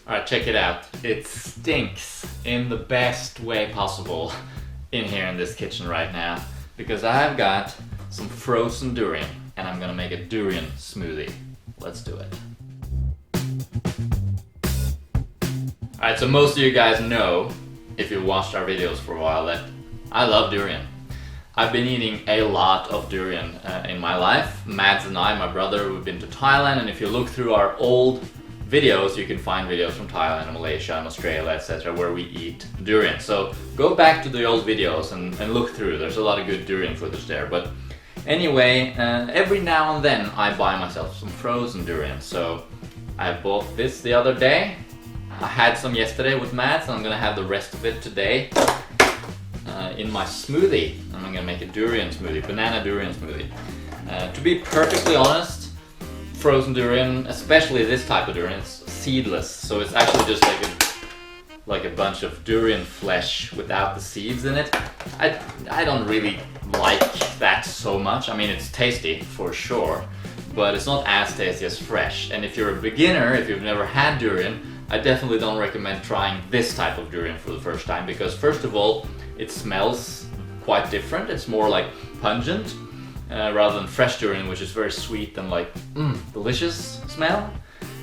Alright, check it out. It stinks in the best way possible in here in this kitchen right now because I've got some frozen durian and I'm gonna make a durian smoothie. Let's do it. Alright, so most of you guys know, if you watched our videos for a while, that I love durian. I've been eating a lot of durian in my life. Mads and I, my brother, we've been to Thailand, and if you look through our old videos, you can find videos from Thailand, Malaysia, and Australia, etc., where we eat durian. So go back to the old videos and look through. There's a lot of good durian footage there. But anyway, every now and then I buy myself some frozen durian. So I bought this the other day. I had some yesterday with Mads, and I'm gonna have the rest of it today in my smoothie. And I'm gonna make a durian smoothie, banana durian smoothie. To be perfectly honest, frozen durian, especially this type of durian, it's seedless, so it's actually just like a bunch of durian flesh without the seeds in it. I don't really like that so much. I mean, it's tasty for sure, but it's not as tasty as fresh. And if you're a beginner, if you've never had durian, I definitely don't recommend trying this type of durian for the first time because first of all, it smells quite different. It's more like pungent. Rather than fresh durian, which is very sweet and like delicious smell.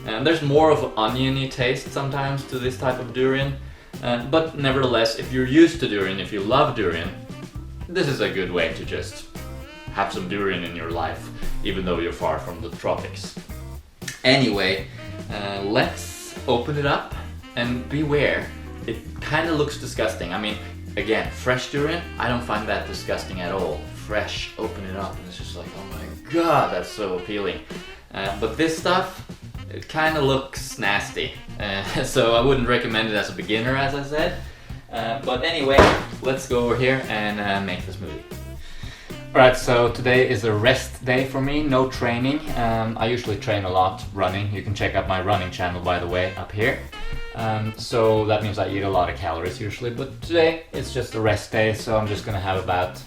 And there's more of an oniony taste sometimes to this type of durian. But nevertheless, if you're used to durian, if you love durian, this is a good way to just have some durian in your life, even though you're far from the tropics. Anyway, let's open it up and beware. It kind of looks disgusting. I mean, again, fresh durian, I don't find that disgusting at all. Fresh, open it up and it's just like, oh my god, that's so appealing. But this stuff, it kind of looks nasty. So I wouldn't recommend it as a beginner, as I said. But anyway, let's go over here and make the smoothie. Alright, so today is a rest day for me, no training. I usually train a lot running. You can check out my running channel, by the way, up here. So that means I eat a lot of calories usually, but today it's just a rest day, so I'm just gonna have about,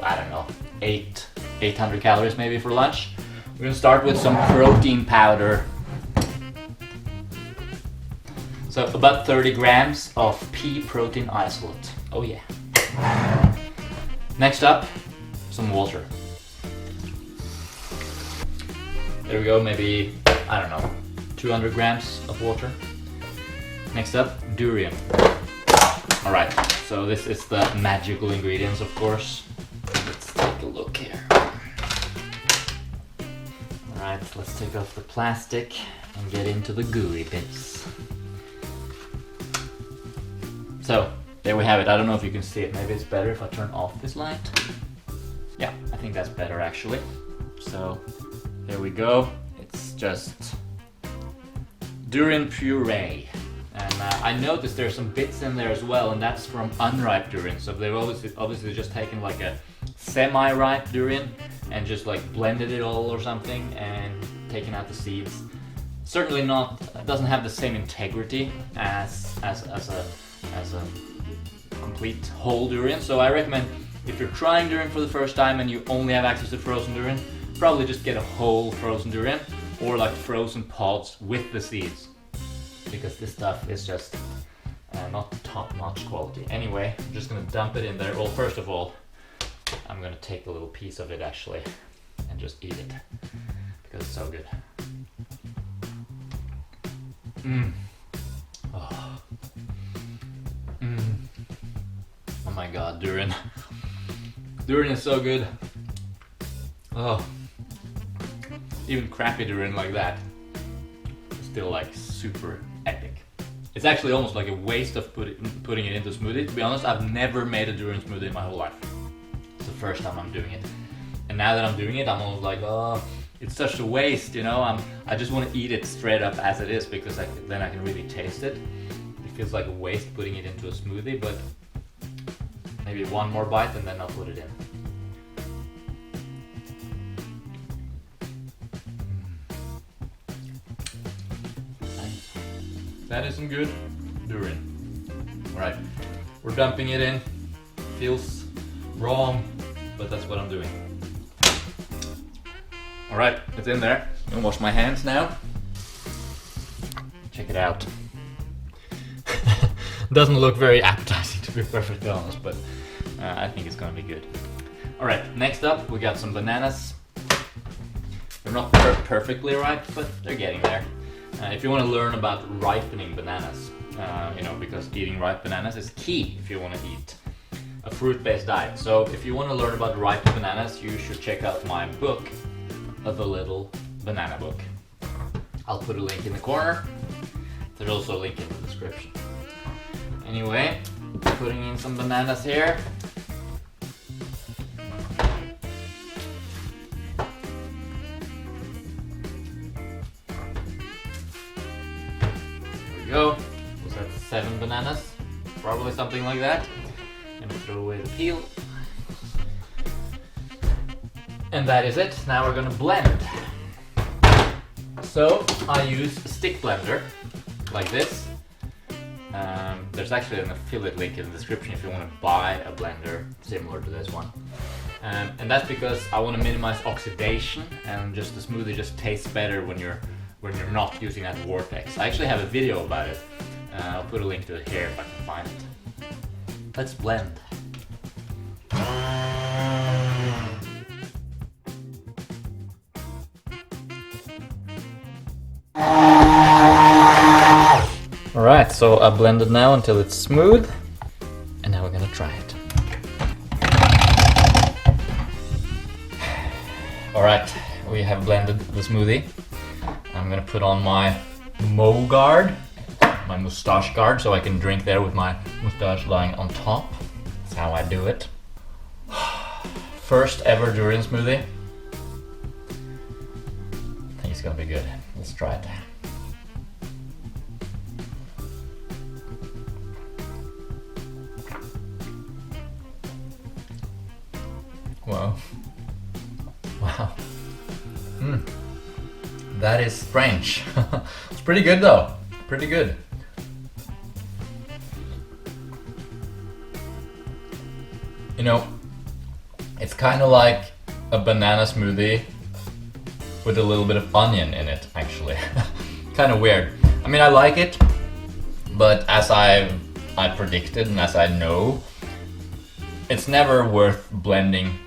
I don't know, 800 calories maybe for lunch. We're gonna start with some protein powder. So about 30 grams of pea protein isolate. Oh yeah. Next up, some water. There we go, maybe, I don't know, 200 grams of water. Next up, durian. Alright, so this is the magical ingredients, of course. Let's take a look here. Alright, let's take off the plastic and get into the gooey bits. So, there we have it. I don't know if you can see it. Maybe it's better if I turn off this light. Yeah, I think that's better actually. So, here we go. It's just durian puree. And I noticed there's some bits in there as well, and that's from unripe durian. So they've obviously just taken like a semi-ripe durian and just like blended it all or something and taken out the seeds. Certainly not, doesn't have the same integrity as a complete whole durian. So I recommend if you're trying durian for the first time and you only have access to frozen durian, probably just get a whole frozen durian or like frozen pods with the seeds. Because this stuff is just not top-notch quality. Anyway, I'm just gonna dump it in there. Well, first of all, I'm gonna take a little piece of it actually and just eat it because it's so good. Oh. Oh my god, durian. Durian is so good. Oh. Even crappy durian like that is still like super epic. It's actually almost like a waste of putting it into smoothie. To be honest, I've never made a durian smoothie in my whole life. It's the first time I'm doing it. And now that I'm doing it, I'm almost like, oh, it's such a waste, you know? I just want to eat it straight up as it is because then I can really taste it. It feels like a waste putting it into a smoothie, but maybe one more bite and then I'll put it in. That is some good durian. Alright, we're dumping it in. Feels wrong, but that's what I'm doing. Alright, it's in there. I'm gonna wash my hands now. Check it out. Doesn't look very appetizing, to be perfectly honest, but I think it's gonna be good. Alright, next up we got some bananas. They're not perfectly ripe, but they're getting there. If you want to learn about ripening bananas, because eating ripe bananas is key if you want to eat a fruit-based diet. So if you want to learn about ripe bananas, you should check out my book, The Little Banana Book. I'll put a link in the corner. There's also a link in the description. Anyway, putting in some bananas here. There we go. Was that 7 bananas? Probably something like that. And throw away the peel. And that is it. Now we're gonna blend. So I use a stick blender like this. There's actually an affiliate link in the description if you want to buy a blender similar to this one. And that's because I want to minimize oxidation, and just the smoothie just tastes better when you're not using that vortex. I actually have a video about it. I'll put a link to it here if I can find it. Let's blend. Alright, so I blended now until it's smooth, and now we're gonna try it. Alright, we have blended the smoothie. I'm gonna put on my mo guard, my mustache guard, so I can drink there with my mustache lying on top. That's how I do it. First ever durian smoothie. I think it's gonna be good. Let's try it. Wow. Wow. That is strange. It's pretty good though. Pretty good. It's kind of like a banana smoothie with a little bit of onion in it, actually. Kind of weird. I mean, I like it, but as I predicted and as I know, it's never worth blending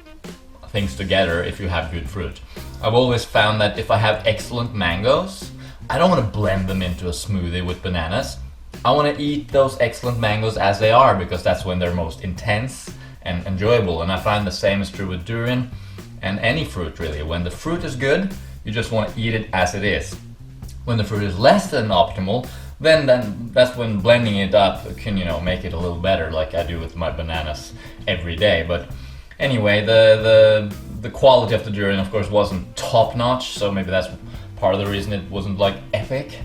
things together if you have good fruit. I've always found that if I have excellent mangoes, I don't want to blend them into a smoothie with bananas. I want to eat those excellent mangoes as they are, because that's when they're most intense and enjoyable. And I find the same is true with durian and any fruit really. When the fruit is good, you just want to eat it as it is. When the fruit is less than optimal, then that's when blending it up can, make it a little better, like I do with my bananas every day. But anyway, the quality of the durian, of course, wasn't top notch, so maybe that's part of the reason it wasn't like epic.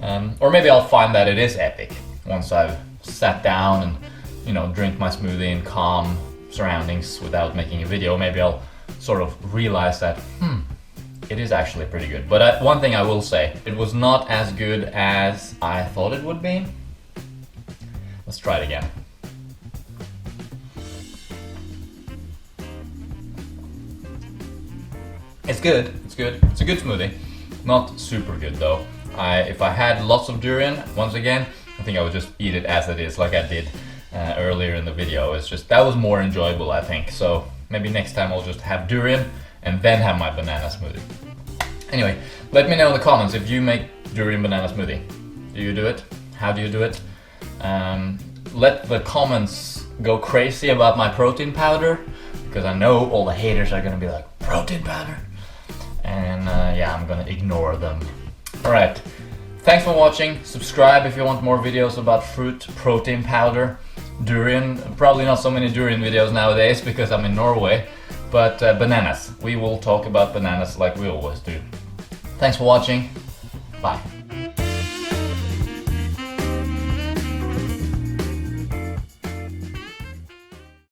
Or maybe I'll find that it is epic once I've sat down and drink my smoothie in calm surroundings without making a video. Maybe I'll sort of realize that it is actually pretty good. But one thing I will say, it was not as good as I thought it would be. Let's try it again. It's good, it's good. It's a good smoothie. Not super good though. If I had lots of durian, once again, I think I would just eat it as it is, like I did earlier in the video. It's just, that was more enjoyable, I think. So maybe next time I'll just have durian and then have my banana smoothie. Anyway, let me know in the comments if you make durian banana smoothie. Do you do it? How do you do it? Let the comments go crazy about my protein powder, because I know all the haters are gonna be like, protein powder? And yeah, I'm gonna ignore them. Alright, thanks for watching. Subscribe if you want more videos about fruit, protein powder, durian. Probably not so many durian videos nowadays because I'm in Norway, but bananas. We will talk about bananas like we always do. Thanks for watching. Bye.